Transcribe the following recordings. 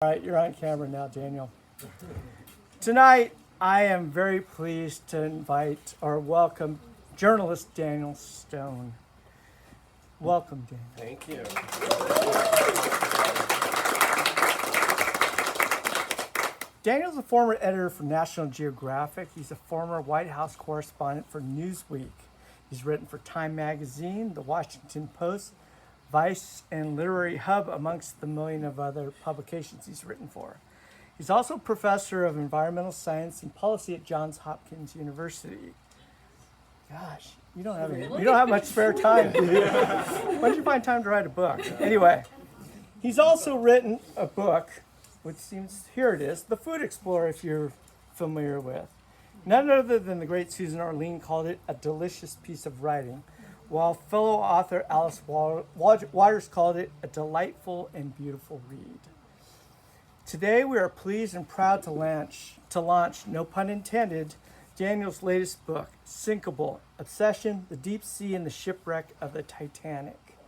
All right, you're on camera now, Daniel. Tonight, I am very pleased to invite or welcome journalist Daniel Stone. Welcome, Daniel. Thank you. Daniel's a former editor for National Geographic. He's a former White House correspondent for Newsweek. He's written for Time Magazine, The Washington Post, Vice, and Literary Hub, amongst the million of other publications he's written for. He's also professor of environmental science and policy at Johns Hopkins University. Gosh, you don't have much spare time, do you? When did you find time to write a book? Anyway, he's also written a book, which seems, here it is, The Food Explorer, if you're familiar with. None other than the great Susan Orlean called it a delicious piece of writing, while fellow author Alice Waters called it a delightful and beautiful read. Today we are pleased and proud to launch, no pun intended, Daniel's latest book, SINKABLE, Obsession, the Deep Sea and the Shipwreck of the Titanic.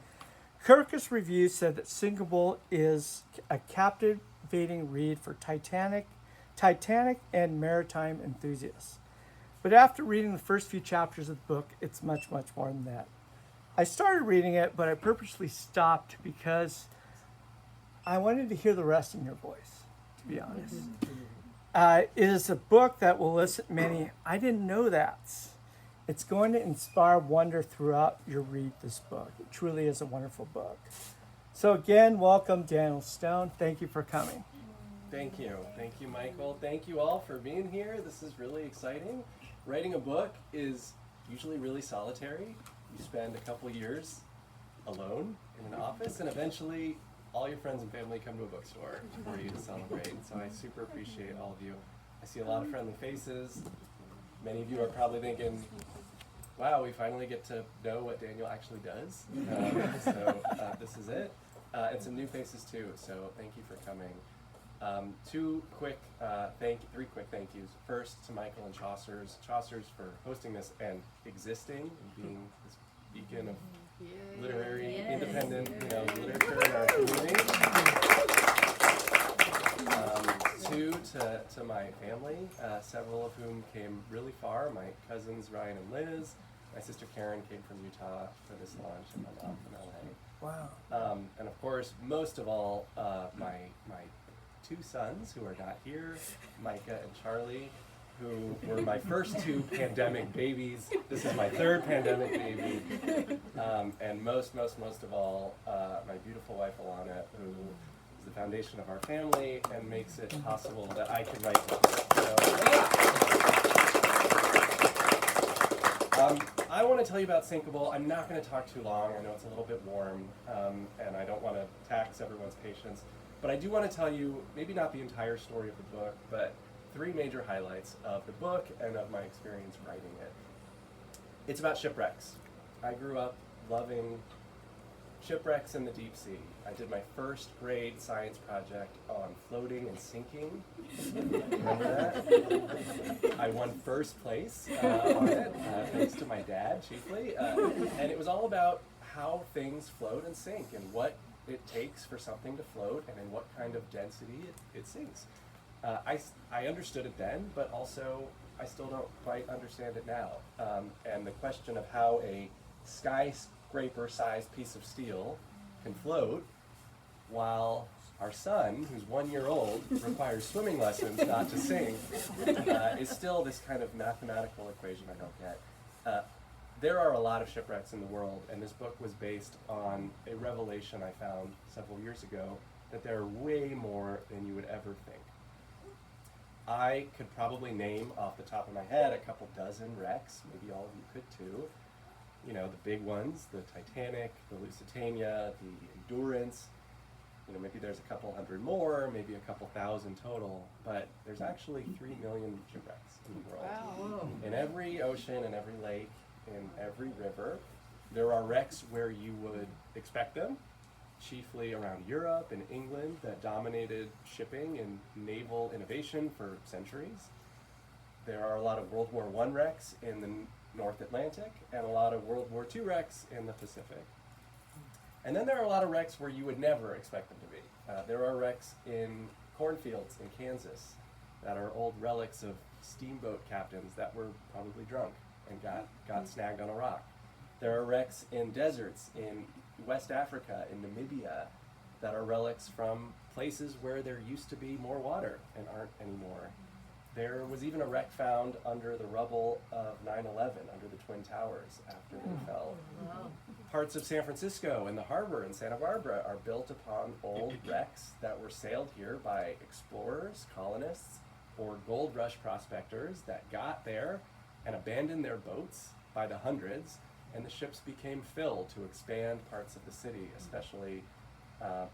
Kirkus Review said that SINKABLE is a captivating read for Titanic and maritime enthusiasts. But after reading the first few chapters of the book, it's much, much more than that. I started reading it, but I purposely stopped because I wanted to hear the rest in your voice, to be honest. It is a book that will elicit many, I didn't know that. It's going to inspire wonder throughout your read this book. It truly is a wonderful book. So again, welcome Daniel Stone. Thank you for coming. Thank you. Thank you, Michael. Thank you all for being here. This is really exciting. Writing a book is usually really solitary. You spend a couple years alone in an office, and eventually all your friends and family come to a bookstore for you to celebrate. So I super appreciate all of you. I see a lot of friendly faces. Many of you are probably thinking, wow, we finally get to know what Daniel actually does. This is it. And some new faces too, so thank you for coming. Three quick thank yous. First to Michael and Chaucer's for hosting this and existing and being this beacon of literary, independent, literature in our community. Two to my family, several of whom came really far. My cousins Ryan and Liz, my sister Karen came from Utah for this launch, and my mom from LA. Wow. And of course, most of all, my two sons who are not here, Micah and Charlie, who were my first two pandemic babies. This is my third pandemic baby. And most of all, my beautiful wife Alana, who is the foundation of our family and makes it possible that I can write books. I want to tell you about SINKABLE. I'm not going to talk too long. I know it's a little bit warm, and I don't want to tax everyone's patience. But I do want to tell you, maybe not the entire story of the book, but three major highlights of the book and of my experience writing it. It's about shipwrecks. I grew up loving shipwrecks in the deep sea. I did my first grade science project on floating and sinking. Remember that? I won first place on it, thanks to my dad chiefly. And it was all about how things float and sink and what it takes for something to float and in what kind of density it sinks. I understood it then, but also I still don't quite understand it now. And the question of how a skyscraper-sized piece of steel can float while our son, who's 1 year old, requires swimming lessons not to sink, is still this kind of mathematical equation I don't get. There are a lot of shipwrecks in the world, and this book was based on a revelation I found several years ago that there are way more than you would ever think. I could probably name off the top of my head a couple dozen wrecks, maybe all of you could too. You know, the big ones, the Titanic, the Lusitania, the Endurance. You know, maybe there's a couple hundred more, maybe a couple thousand total, but there's actually 3 million shipwrecks in the world. Wow. In every ocean, in every lake, in every river. There are wrecks where you would expect them, chiefly around Europe and England, that dominated shipping and naval innovation for centuries. There are a lot of World War I wrecks in the North Atlantic and a lot of World War II wrecks in the Pacific. And then there are a lot of wrecks where you would never expect them to be. There are wrecks in cornfields in Kansas that are old relics of steamboat captains that were probably drunk and got snagged on a rock. There are wrecks in deserts in West Africa, in Namibia, that are relics from places where there used to be more water and aren't anymore. There was even a wreck found under the rubble of 9/11, under the Twin Towers after they fell. Parts of San Francisco and the harbor in Santa Barbara are built upon old wrecks that were sailed here by explorers, colonists, or gold rush prospectors that got there and abandoned their boats by the hundreds, and the ships became filled to expand parts of the city, especially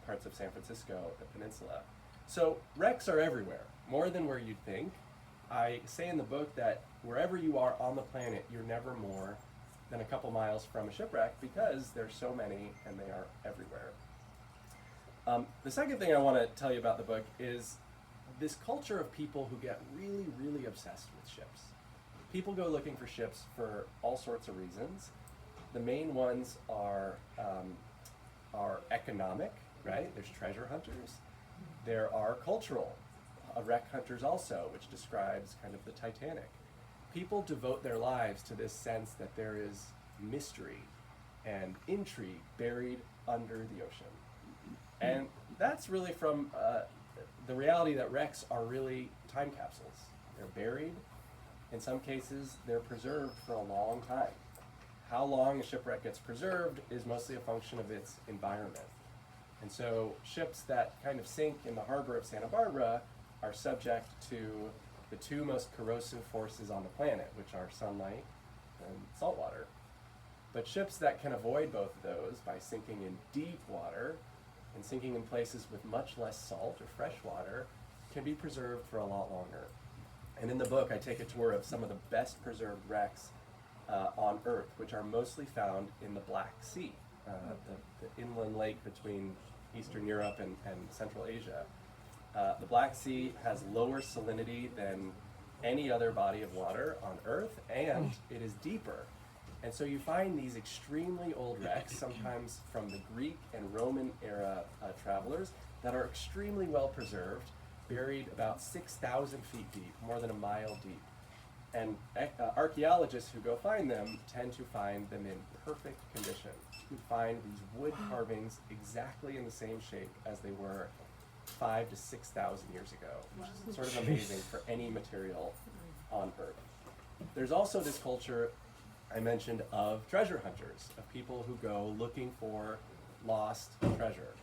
parts of San Francisco, the peninsula. So wrecks are everywhere, more than where you'd think. I say in the book that wherever you are on the planet, you're never more than a couple miles from a shipwreck because there's so many and they are everywhere. The second thing I want to tell you about the book is this culture of people who get really, really obsessed with ships. People go looking for ships for all sorts of reasons. The main ones are economic, right? There's treasure hunters. There are cultural, wreck hunters also, which describes kind of the Titanic. People devote their lives to this sense that there is mystery and intrigue buried under the ocean. And that's really from the reality that wrecks are really time capsules. They're buried. In some cases, they're preserved for a long time. How long a shipwreck gets preserved is mostly a function of its environment. And so ships that kind of sink in the harbor of Santa Barbara are subject to the two most corrosive forces on the planet, which are sunlight and salt water. But ships that can avoid both of those by sinking in deep water and sinking in places with much less salt or fresh water can be preserved for a lot longer. And in the book, I take a tour of some of the best preserved wrecks on Earth, which are mostly found in the Black Sea, the inland lake between Eastern Europe and Central Asia. The Black Sea has lower salinity than any other body of water on Earth, and it is deeper. And so you find these extremely old wrecks, sometimes from the Greek and Roman era travelers, that are extremely well preserved, buried about 6,000 feet deep, more than a mile deep. And archaeologists who go find them tend to find them in perfect condition. You find these wood carvings exactly in the same shape as they were 5,000 to 6,000 years ago, which is sort of amazing for any material on Earth. There's also this culture I mentioned of treasure hunters, of people who go looking for lost treasure.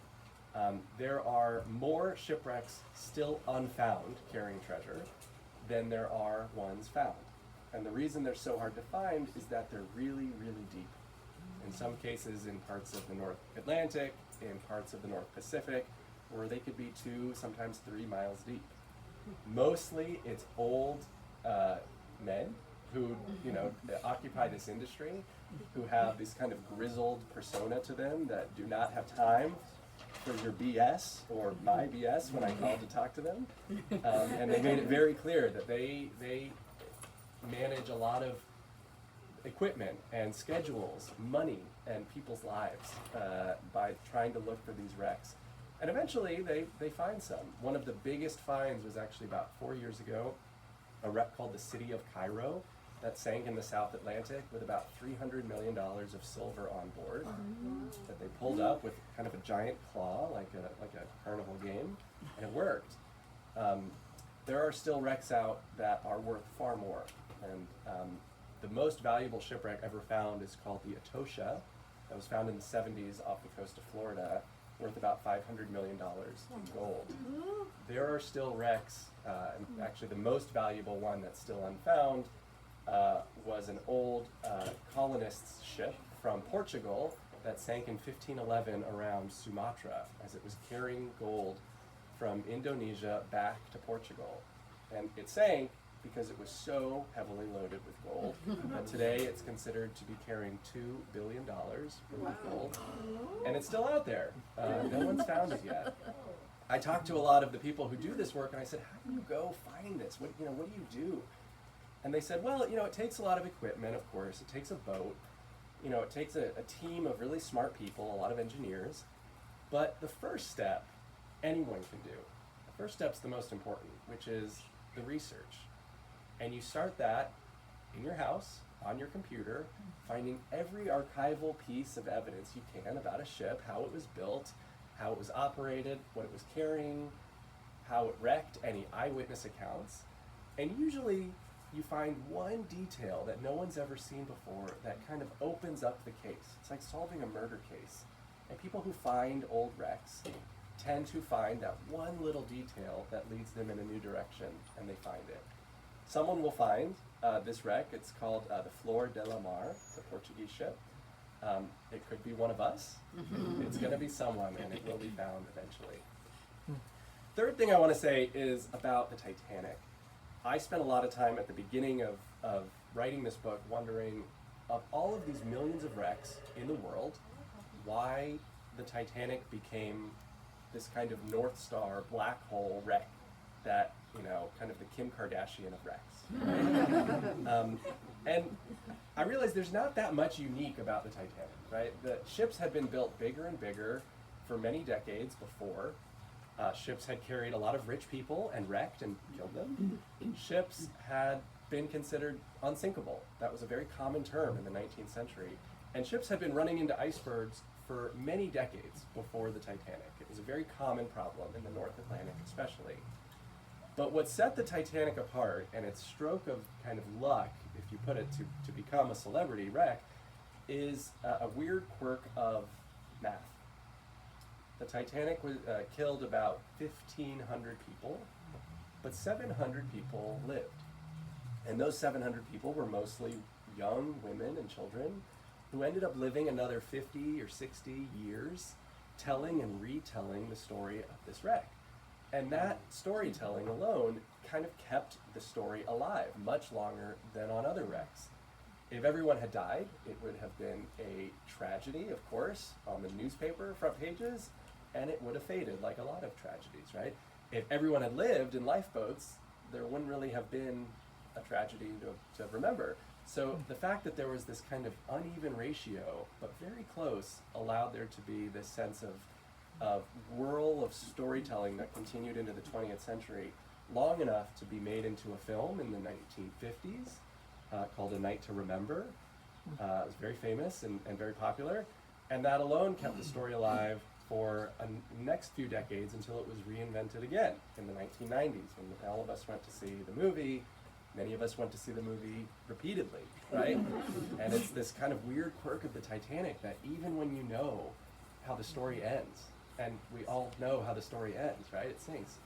There are more shipwrecks still unfound carrying treasure than there are ones found. And the reason they're so hard to find is that they're really, really deep. In some cases in parts of the North Atlantic, in parts of the North Pacific, where they could be 2, sometimes 3 miles deep. Mostly it's old men who occupy this industry, who have this kind of grizzled persona to them that do not have time for your BS or my BS when I called to talk to them. And they made it very clear that they manage a lot of equipment and schedules, money, and people's lives by trying to look for these wrecks. And eventually they find some. One of the biggest finds was actually about 4 years ago, a wreck called the City of Cairo that sank in the South Atlantic with about $300 million of silver on board that they pulled up with kind of a giant claw, like a carnival game, and it worked. There are still wrecks out that are worth far more. And the most valuable shipwreck ever found is called the Etosha, that was found in the 70s off the coast of Florida, worth about $500 million in gold. There are still wrecks, and actually the most valuable one that's still unfound was an old colonist's ship from Portugal that sank in 1511 around Sumatra as it was carrying gold from Indonesia back to Portugal. And it sank because it was so heavily loaded with gold that today it's considered to be carrying $2 billion worth of gold. And it's still out there. No one's found it yet. I talked to a lot of the people who do this work and I said, how do you go find this? What do you do? And they said, well, it takes a lot of equipment, of course. It takes a boat. It takes a team of really smart people, a lot of engineers. But the first step, anyone can do. First step's the most important, which is the research. And you start that in your house, on your computer, finding every archival piece of evidence you can about a ship, how it was built, how it was operated, what it was carrying, how it wrecked, any eyewitness accounts. And usually you find one detail that no one's ever seen before that kind of opens up the case. It's like solving a murder case. And people who find old wrecks tend to find that one little detail that leads them in a new direction, and they find it. Someone will find this wreck. It's called the Flor de la Mar, the Portuguese ship. It could be one of us. It's going to be someone, and it will be found eventually. Third thing I want to say is about the Titanic. I spent a lot of time at the beginning of writing this book wondering, of all of these millions of wrecks in the world, why the Titanic became this kind of North Star black hole wreck that, you know, kind of the Kim Kardashian of wrecks. Right? And I realized there's not that much unique about the Titanic, right? The ships had been built bigger and bigger for many decades before. Ships had carried a lot of rich people and wrecked and killed them. Ships had been considered unsinkable. That was a very common term in the 19th century. And ships had been running into icebergs for many decades before the Titanic. It was a very common problem in the North Atlantic especially. But what set the Titanic apart, and its stroke of kind of luck, if you put it, to become a celebrity wreck, is a weird quirk of math. The Titanic was, killed about 1,500 people, but 700 people lived. And those 700 people were mostly young women and children who ended up living another 50 or 60 years telling and retelling the story of this wreck. And that storytelling alone kind of kept the story alive much longer than on other wrecks. If everyone had died, it would have been a tragedy, of course, on the newspaper front pages, and it would have faded like a lot of tragedies, right? If everyone had lived in lifeboats, there wouldn't really have been a tragedy to remember. So the fact that there was this kind of uneven ratio, but very close, allowed there to be this sense of whirl of storytelling that continued into the 20th century, long enough to be made into a film in the 1950s called A Night to Remember. It was very famous and very popular, and that alone kept the story alive for the next few decades until it was reinvented again in the 1990s, when all of us went to see the movie. Many of us went to see the movie repeatedly, right? And it's this kind of weird quirk of the Titanic that even when you know how the story ends, and we all know how the story ends, right? It sinks.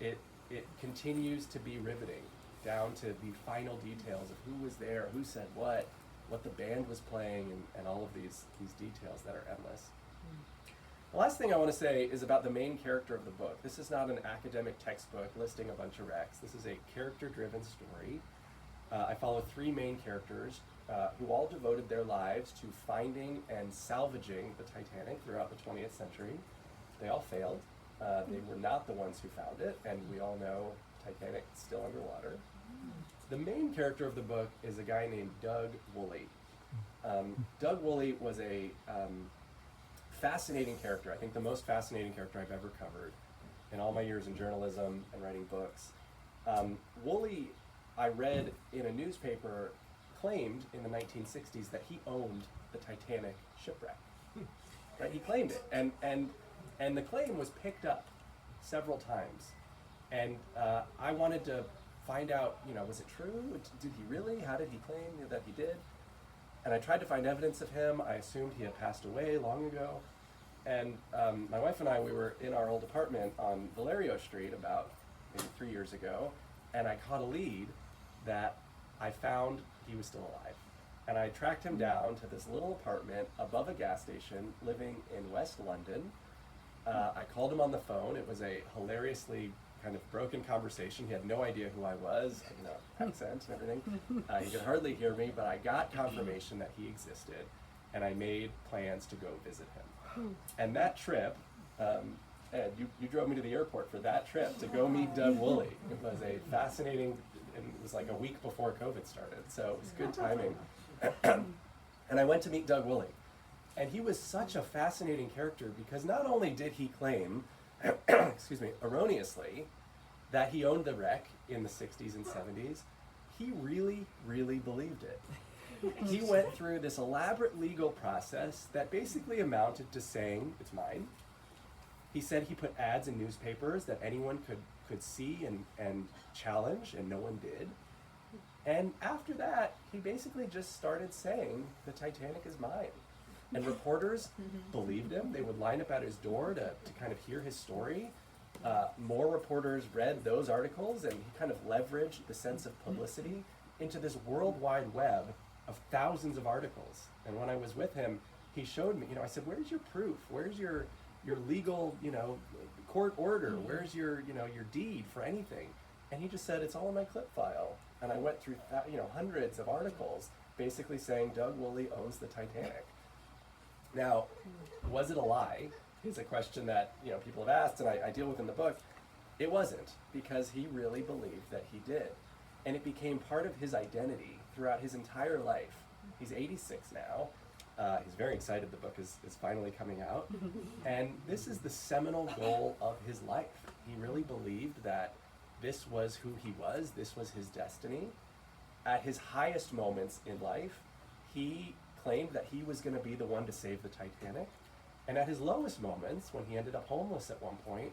It continues to be riveting down to the final details of who was there, who said what the band was playing, and all of these details that are endless. The last thing I want to say is about the main character of the book. This is not an academic textbook listing a bunch of wrecks. This is a character-driven story. I follow three main characters who all devoted their lives to finding and salvaging the Titanic throughout the 20th century. They all failed. They were not the ones who found it, and we all know Titanic is still underwater. The main character of the book is a guy named Doug Woolley. Doug Woolley was a fascinating character. I think the most fascinating character I've ever covered in all my years in journalism and writing books. Woolley, I read in a newspaper, claimed in the 1960s that he owned the Titanic shipwreck. Right? He claimed it, and the claim was picked up several times. And I wanted to find out, was it true? Did he really? How did he claim that he did? And I tried to find evidence of him. I assumed he had passed away long ago. And my wife and I, we were in our old apartment on Valerio Street about maybe 3 years ago, and I caught a lead that I found he was still alive. And I tracked him down to this little apartment above a gas station living in West London. I called him on the phone. It was a hilariously kind of broken conversation. He had no idea who I was, accent and everything. He could hardly hear me, but I got confirmation that he existed, and I made plans to go visit him. And that trip, Ed, you drove me to the airport for that trip to go meet Doug Woolley. It was a fascinating, and it was like a week before COVID started, so it was good timing. And I went to meet Doug Woolley. And he was such a fascinating character because not only did he claim excuse me, erroneously, that he owned the wreck in the 60s and 70s. He really, really believed it. He went through this elaborate legal process that basically amounted to saying, it's mine. He said he put ads in newspapers that anyone could see and challenge, and no one did. And after that, he basically just started saying, the Titanic is mine. And reporters believed him. They would line up at his door to kind of hear his story. More reporters read those articles, and he kind of leveraged the sense of publicity into this worldwide web of thousands of articles. And when I was with him, he showed me, I said, where's your proof? Where's your legal, court order? Where's your deed for anything? And he just said, it's all in my clip file. And I went through, hundreds of articles basically saying Doug Woolley owns the Titanic. Now, was it a lie? Is a question that people have asked, and I deal with in the book. It wasn't, because he really believed that he did. And it became part of his identity throughout his entire life. He's 86 now. He's very excited the book is finally coming out. And this is the seminal goal of his life. He really believed that this was who he was, this was his destiny. At his highest moments in life, he claimed that he was going to be the one to save the Titanic. And at his lowest moments, when he ended up homeless at one point,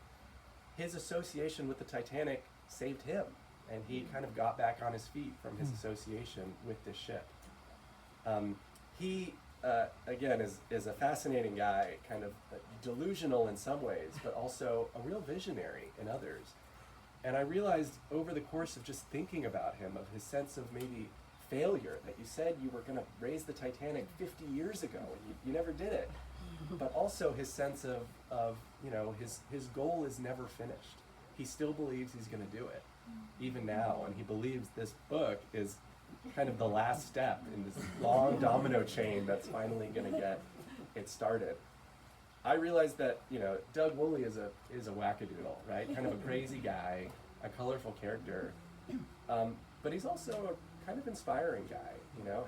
his association with the Titanic saved him. And he kind of got back on his feet from his association with this ship. He, again, is a fascinating guy, kind of delusional in some ways, but also a real visionary in others. And I realized over the course of just thinking about him, of his sense of maybe failure, that you said you were going to raise the Titanic 50 years ago, and you never did it. But also his sense of his goal is never finished. He still believes he's going to do it, even now, and he believes this book is kind of the last step in this long domino chain that's finally going to get it started. I realized that Doug Woolley is a wackadoodle, right? Kind of a crazy guy, a colorful character, but he's also a kind of inspiring guy.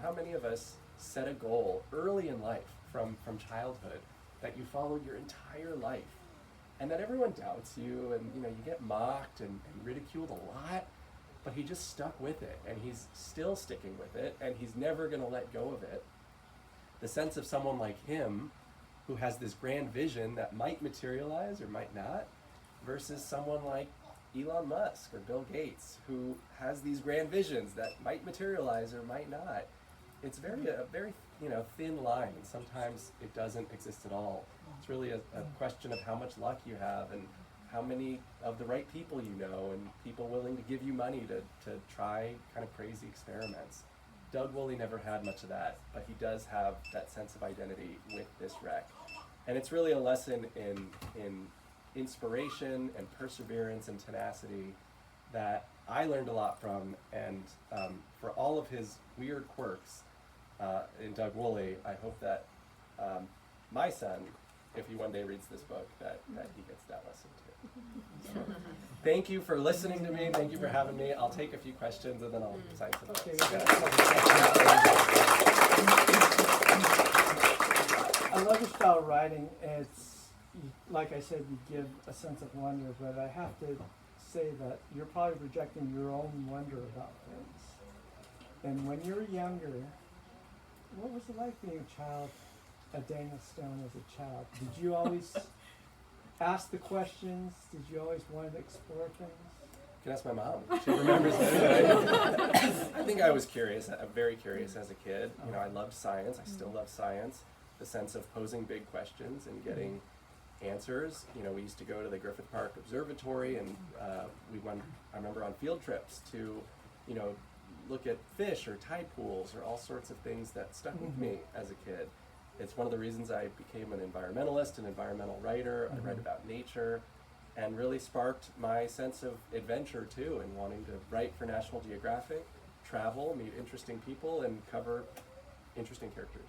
How many of us set a goal early in life, from childhood, that you followed your entire life, and that everyone doubts you, and you get mocked and ridiculed a lot, but he just stuck with it, and he's still sticking with it, and he's never going to let go of it. The sense of someone like him, who has this grand vision that might materialize or might not, versus someone like Elon Musk or Bill Gates, who has these grand visions that might materialize or might not. It's a very thin line, and sometimes it doesn't exist at all. It's really a question of how much luck you have, and how many of the right people you know, and people willing to give you money to try kind of crazy experiments. Doug Woolley never had much of that, but he does have that sense of identity with this wreck. And it's really a lesson in inspiration and perseverance and tenacity that I learned a lot from, and for all of his weird quirks in Doug Woolley, I hope that my son, if he one day reads this book, that he gets that lesson too. So, thank you for listening to me. Thank you for having me. I'll take a few questions and then I'll sign some notes. I love your style of writing. Like I said, you give a sense of wonder, but I have to say that you're probably projecting your own wonder about things. And when you were younger, what was it like being a child, a Daniel Stone as a child? Did you always ask the questions? Did you always want to explore things? You can ask my mom. She remembers that. I think I was curious, very curious as a kid. I loved science. I still love science. The sense of posing big questions and getting answers. We used to go to the Griffith Park Observatory, and we went, I remember, on field trips to, look at fish or tide pools or all sorts of things that stuck with me as a kid. It's one of the reasons I became an environmentalist, an environmental writer. I read about nature, and really sparked my sense of adventure too, and wanting to write for National Geographic, travel, meet interesting people, and cover interesting characters.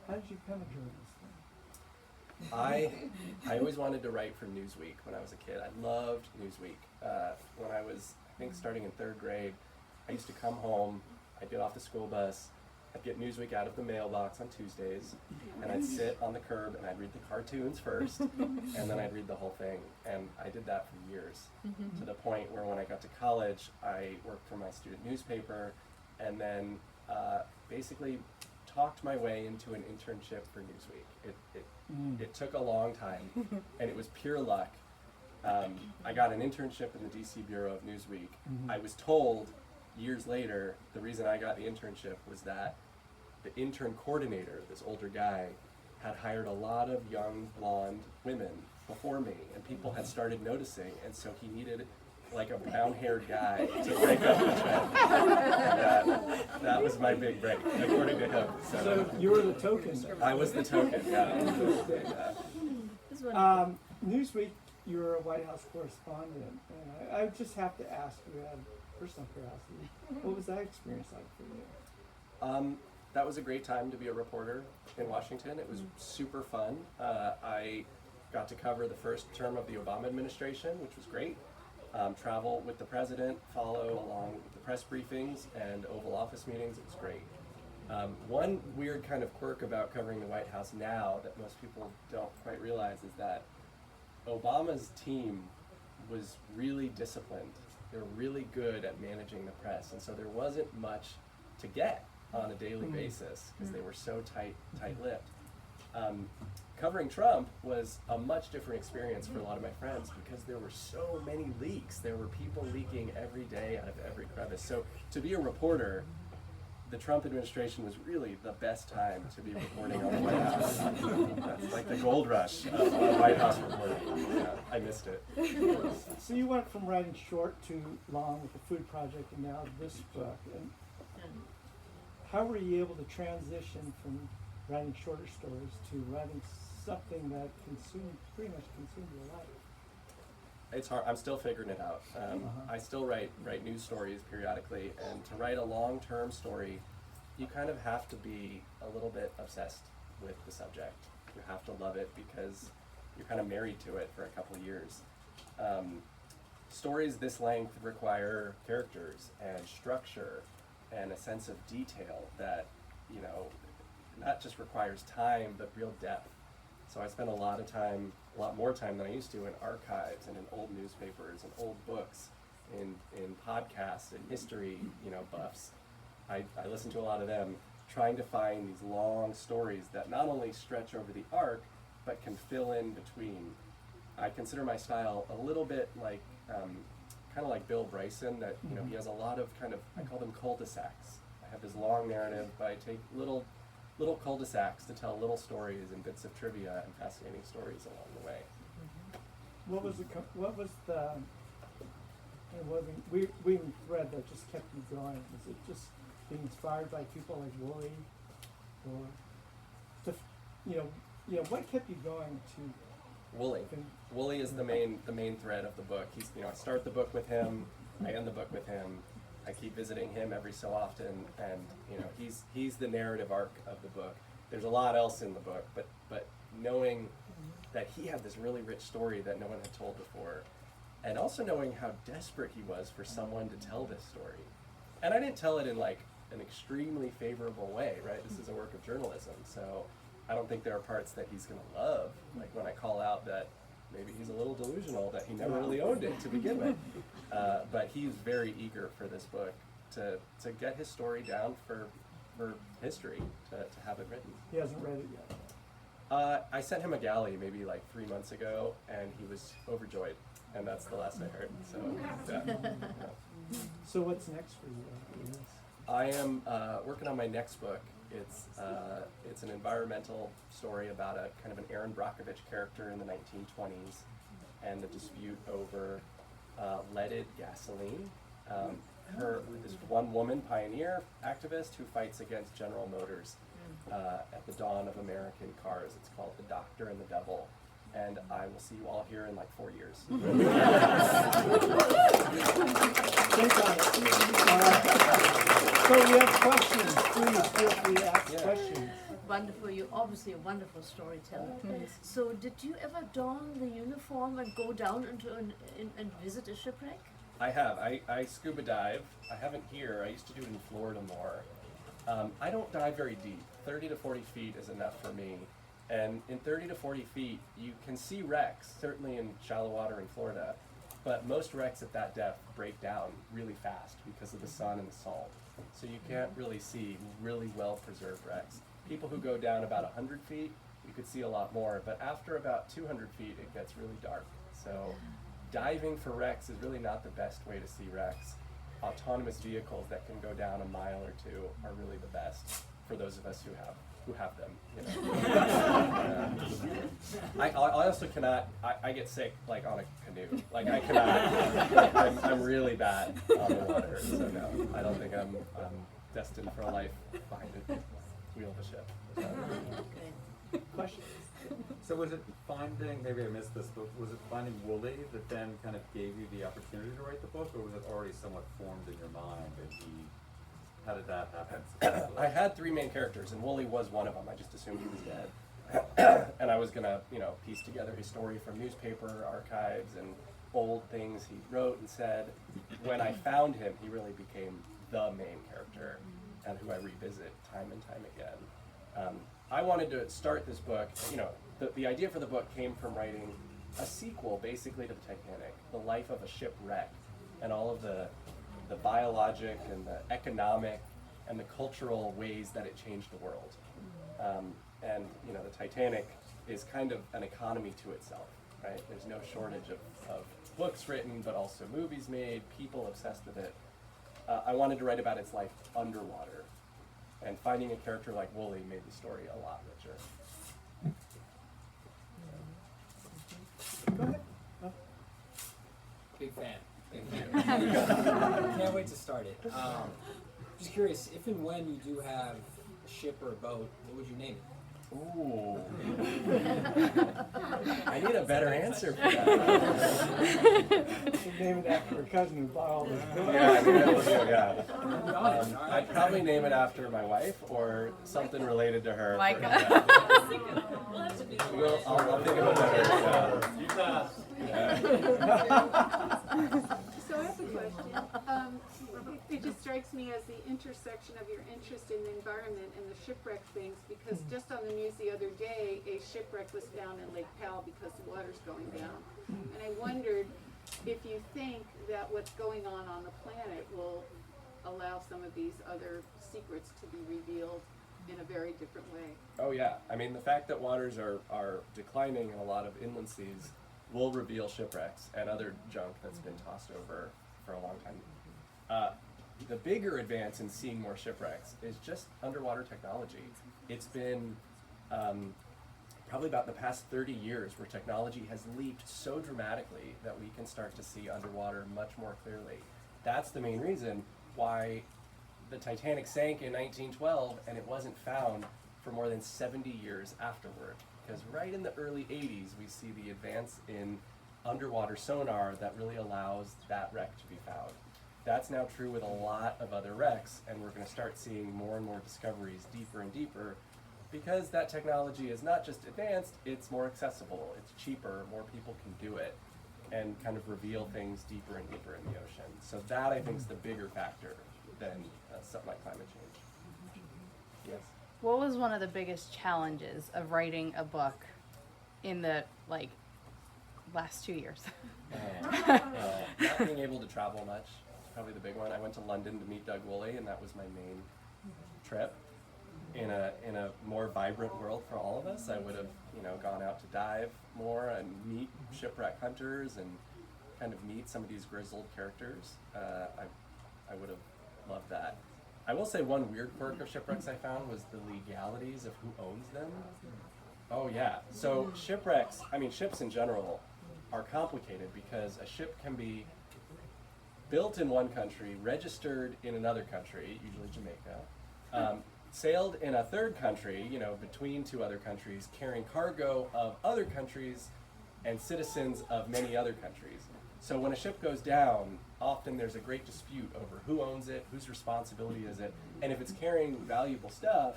How did you come to this thing? I always wanted to write for Newsweek when I was a kid. I loved Newsweek. When I was, I think, starting in third grade, I used to come home, I'd get off the school bus, I'd get Newsweek out of the mailbox on Tuesdays, and I'd sit on the curb and I'd read the cartoons first, and then I'd read the whole thing. And I did that for years, to the point where when I got to college, I worked for my student newspaper, and then basically talked my way into an internship for Newsweek. It took a long time, and it was pure luck. I got an internship in the DC Bureau of Newsweek. I was told years later, the reason I got the internship was that the intern coordinator, this older guy, had hired a lot of young blonde women before me, and people had started noticing, and so he needed like a brown-haired guy to break up the trend. And that was my big break, according to him. So you were the token. I was the token, yeah. Newsweek, you were a White House correspondent, and I just have to ask you out of personal curiosity, what was that experience like for you? That was a great time to be a reporter in Washington. It was super fun. I got to cover the first term of the Obama administration, which was great. Travel with the president, follow along with the press briefings and Oval Office meetings. It was great. One weird kind of quirk about covering the White House now that most people don't quite realize is that Obama's team was really disciplined. They were really good at managing the press, and so there wasn't much to get on a daily basis because they were so tight-lipped. Covering Trump was a much different experience for a lot of my friends because there were so many leaks. There were people leaking every day out of every crevice. So to be a reporter, the Trump administration was really the best time to be reporting on the White House. That's like the gold rush of White House reporting. Yeah, I missed it. So you went from writing short to long with the Food Project and now this book. And how were you able to transition from writing shorter stories to writing something that pretty much consumed your life? It's hard. I'm still figuring it out. I still write news stories periodically, and to write a long-term story, you kind of have to be a little bit obsessed with the subject. You have to love it because you're kind of married to it for a couple of years. Stories this length require characters and structure and a sense of detail that, you know, not just requires time, but real depth. So I spent a lot more time than I used to in archives and in old newspapers and old books, in podcasts and history, buffs. I listened to a lot of them, trying to find these long stories that not only stretch over the arc, but can fill in between. I consider my style a little bit like, kind of like Bill Bryson, that, he has a lot of I call them cul-de-sacs. I have this long narrative, but I take little cul-de-sacs to tell little stories and bits of trivia and fascinating stories along the way. What was the weaving thread that just kept you going? Was it just being inspired by people like Woolley, or what kept you going to? Woolley. Woolley is the main thread of the book. He's I start the book with him, I end the book with him. I keep visiting him every so often, and he's the narrative arc of the book. There's a lot else in the book, but knowing that he had this really rich story that no one had told before, and also knowing how desperate he was for someone to tell this story. And I didn't tell it in like an extremely favorable way, right? This is a work of journalism, so I don't think there are parts that he's going to love, like when I call out that maybe he's a little delusional, that he never really owned it to begin with. But he's very eager for this book to get his story down for history, to have it written. He hasn't read it yet. I sent him a galley maybe like 3 months ago, and he was overjoyed, and that's the last I heard. So, yeah. So what's next for you after this? I am working on my next book. It's an environmental story about a kind of an Erin Brockovich character in the 1920s, and the dispute over leaded gasoline. This one woman pioneer activist who fights against General Motors at the dawn of American cars. It's called The Doctor and the Devil, and I will see you all here in like 4 years. So we have questions. Please feel free to ask questions. Wonderful. You're obviously a wonderful storyteller. So did you ever don the uniform and go down into and visit a shipwreck? I have. I scuba dive. I haven't here. I used to do it in Florida more. I don't dive very deep. 30 to 40 feet is enough for me. And in 30 to 40 feet, you can see wrecks, certainly in shallow water in Florida, but most wrecks at that depth break down really fast because of the sun and the salt. So you can't really see really well-preserved wrecks. People who go down about 100 feet, you could see a lot more, but after about 200 feet, it gets really dark. So diving for wrecks is really not the best way to see wrecks. Autonomous vehicles that can go down a mile or two are really the best for those of us who have them. You know. I also cannot. I get sick like on a canoe. Like I cannot. I'm really bad on the water. So no, I don't think I'm destined for a life behind the wheel of a ship. Questions? So was it finding, maybe I missed this, but was it finding Wooly that then kind of gave you the opportunity to write the book, or was it already somewhat formed in your mind? And how did that happen? I had three main characters, and Wooly was one of them. I just assumed he was dead. And I was gonna, piece together his story from newspaper archives and old things he wrote and said. When I found him, he really became the main character, and who I revisit time and time again. I wanted to start this book, the idea for the book came from writing a sequel basically to the Titanic, the life of a shipwreck, and all of the biologic and the economic and the cultural ways that it changed the world. And the Titanic is kind of an economy to itself, right? There's no shortage of books written, but also movies made, people obsessed with it. I wanted to write about its life underwater, and finding a character like Wooly made the story a lot richer. Go ahead. Big fan. Can't wait to start it. Just curious, if and when you do have a ship or a boat, what would you name it? Ooh. I need a better answer for that. You name it after her cousin who bought all this book. Yeah, I think that would do, yeah. I'd probably name it after my wife or something related to her. Micah. I'll think of a better. So I have a question. It just strikes me as the intersection of your interest in the environment and the shipwreck things, because just on the news the other day, a shipwreck was found in Lake Powell because the water's going down. And I wondered if you think that what's going on the planet will allow some of these other secrets to be revealed in a very different way. Oh yeah, I mean the fact that waters are declining in a lot of inland seas will reveal shipwrecks and other junk that's been tossed over for a long time. The bigger advance in seeing more shipwrecks is just underwater technology. It's been probably about the past 30 years where technology has leaped so dramatically that we can start to see underwater much more clearly. That's the main reason why the Titanic sank in 1912 and it wasn't found for more than 70 years afterward. Because right in the early 80s, we see the advance in underwater sonar that really allows that wreck to be found. That's now true with a lot of other wrecks, and we're going to start seeing more and more discoveries deeper and deeper, because that technology is not just advanced, it's more accessible, it's cheaper, more people can do it, and kind of reveal things deeper and deeper in the ocean. So that, I think, is the bigger factor than something like climate change. Yes? What was one of the biggest challenges of writing a book in the last 2 years? Not being able to travel much is probably the big one. I went to London to meet Doug Woolley, and that was my main trip. In a more vibrant world for all of us, I would have gone out to dive more and meet shipwreck hunters and kind of meet some of these grizzled characters. I would have loved that. I will say one weird quirk of shipwrecks I found was the legalities of who owns them. Oh yeah, so shipwrecks, ships in general are complicated because a ship can be built in one country, registered in another country, usually Jamaica, sailed in a third country, between two other countries, carrying cargo of other countries and citizens of many other countries. So when a ship goes down, often there's a great dispute over who owns it, whose responsibility is it, and if it's carrying valuable stuff,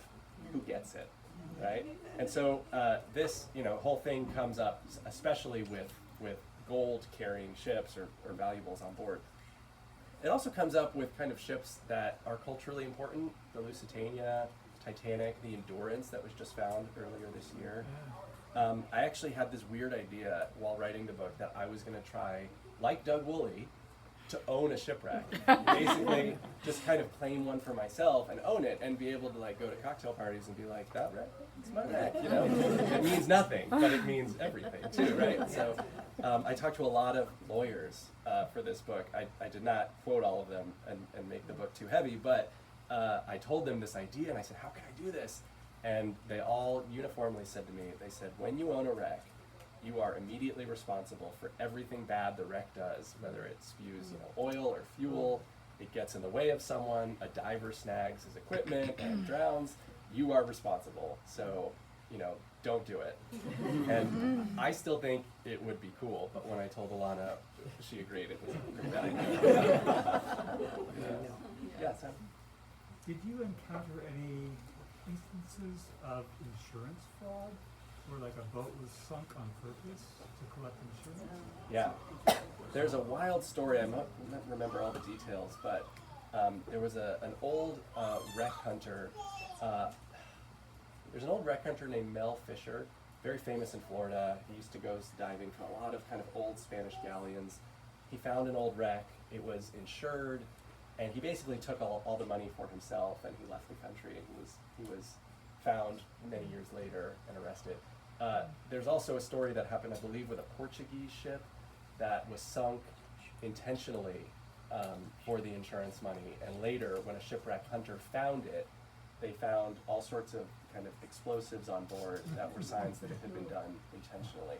who gets it, right? And so this, whole thing comes up, especially with gold carrying ships or valuables on board. it also comes up with kind of ships that are culturally important, the Lusitania, Titanic, the Endurance that was just found earlier this year. I actually had this weird idea while writing the book that I was going to try, like Doug Woolley, to own a shipwreck. Basically, just kind of claim one for myself and own it, and be able to like go to cocktail parties and be like, that wreck, it's my wreck, you know? It means nothing, but it means everything too, right? So I talked to a lot of lawyers for this book. I did not quote all of them and make the book too heavy, but I told them this idea, and I said, how can I do this? And they all uniformly said to me, they said, when you own a wreck, you are immediately responsible for everything bad the wreck does, whether it spews, you know, oil or fuel, it gets in the way of someone, a diver snags his equipment and drowns, you are responsible. So, you know, don't do it. And I still think it would be cool, but when I told Alana, she agreed it was a pretty bad idea. Yeah, Sam? Did you encounter any instances of insurance fraud, where like a boat was sunk on purpose to collect insurance? Yeah. There's a wild story, I don't remember all the details, but there was an old wreck hunter. There's an old wreck hunter named Mel Fisher, very famous in Florida. He used to go diving for a lot of kind of old Spanish galleons. He found an old wreck, it was insured, and he basically took all the money for himself, and he left the country, and he was found many years later and arrested. There's also a story that happened, I believe, with a Portuguese ship that was sunk intentionally for the insurance money, and later, when a shipwreck hunter found it, they found all sorts of kind of explosives on board that were signs that it had been done intentionally.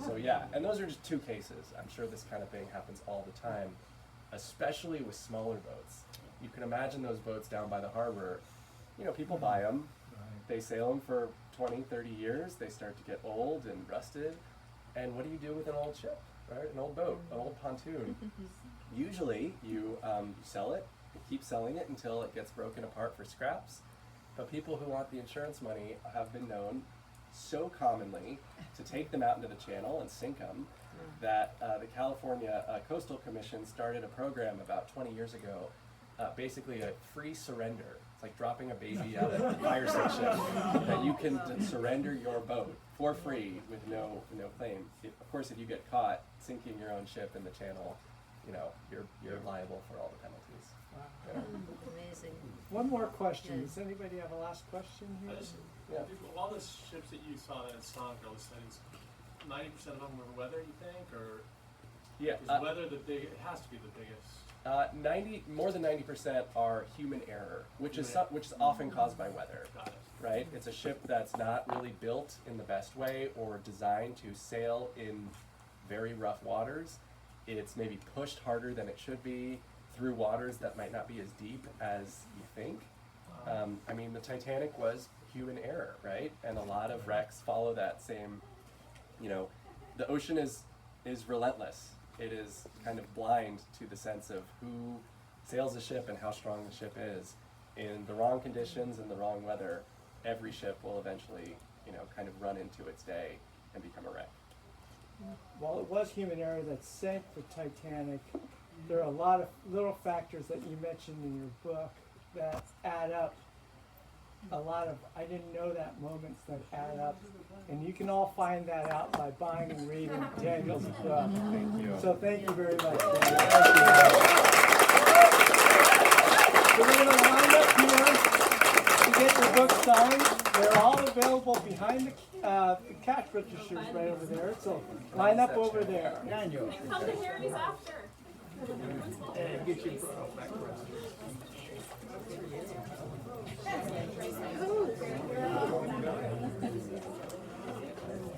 So yeah, and those are just two cases. I'm sure this kind of thing happens all the time, especially with smaller boats. You can imagine those boats down by the harbor, you know, people buy them, they sail them for 20, 30 years, they start to get old and rusted, and what do you do with an old ship, right? An old boat, an old pontoon. Usually you sell it, you keep selling it until it gets broken apart for scraps, but people who want the insurance money have been known so commonly to take them out into the channel and sink them that the California Coastal Commission started a program about 20 years ago, basically a free surrender. It's like dropping a baby out of a fire station, that you can surrender your boat for free with no claim. Of course, if you get caught sinking your own ship in the channel, you know, you're liable for all the penalties. Yeah. Amazing. One more question. Yes. Does anybody have a last question here? Yeah. All the ships that you saw that sunk, all the sightings, 90% of them were weather, you think, or Yeah. is weather the big? It has to be the biggest. More than 90% are human error, which is often caused by weather. Got it. Right? It's a ship that's not really built in the best way or designed to sail in very rough waters. It's maybe pushed harder than it should be through waters that might not be as deep as you think. I mean, the Titanic was human error, right? And a lot of wrecks follow that same, you know, the ocean is relentless. It is kind of blind to the sense of who sails a ship and how strong the ship is. In the wrong conditions and the wrong weather, every ship will eventually, you know, kind of run into its day and become a wreck. While it was human error that sank the Titanic, there are a lot of little factors that you mentioned in your book that add up. A lot of, I didn't know that, moments that add up. And you can all find that out by buying and reading Daniel's book. Thank you. So thank you very much. Thank you. So we're going to line up here to get your book signed. They're all available behind the cash registers right over there. So line up over there. Daniel. Come to Harry's after. Get your book.